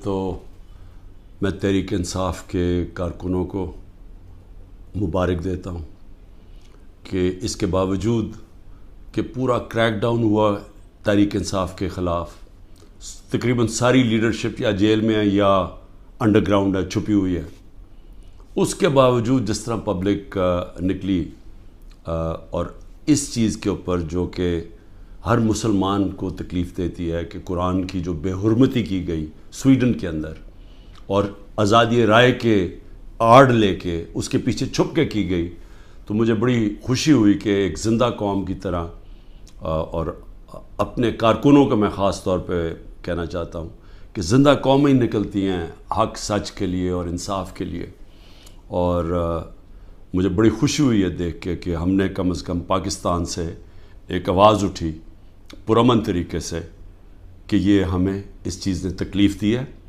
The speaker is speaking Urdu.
تو میں تحریک انصاف کے کارکنوں کو مبارک دیتا ہوں کہ اس کے باوجود کہ پورا کریک ڈاؤن ہوا تحریک انصاف کے خلاف، تقریباً ساری لیڈرشپ یا جیل میں ہے یا انڈر گراؤنڈ ہے، چھپی ہوئی ہے، اس کے باوجود جس طرح پبلک نکلی اور اس چیز کے اوپر جو کہ ہر مسلمان کو تکلیف دیتی ہے کہ قرآن کی جو بے حرمتی کی گئی سویڈن کے اندر اور آزادی رائے کے آڑ لے کے اس کے پیچھے چھپ کے کی گئی، تو مجھے بڑی خوشی ہوئی کہ ایک زندہ قوم کی طرح اور اپنے کارکنوں کو میں خاص طور پہ کہنا چاہتا ہوں کہ زندہ قومیں نکلتی ہیں حق سچ کے لیے اور انصاف کے لیے، اور مجھے بڑی خوشی ہوئی ہے دیکھ کے کہ ہم نے کم از کم پاکستان سے ایک آواز اٹھی پرامن طریقے سے کہ یہ ہمیں اس چیز نے تکلیف دی ہے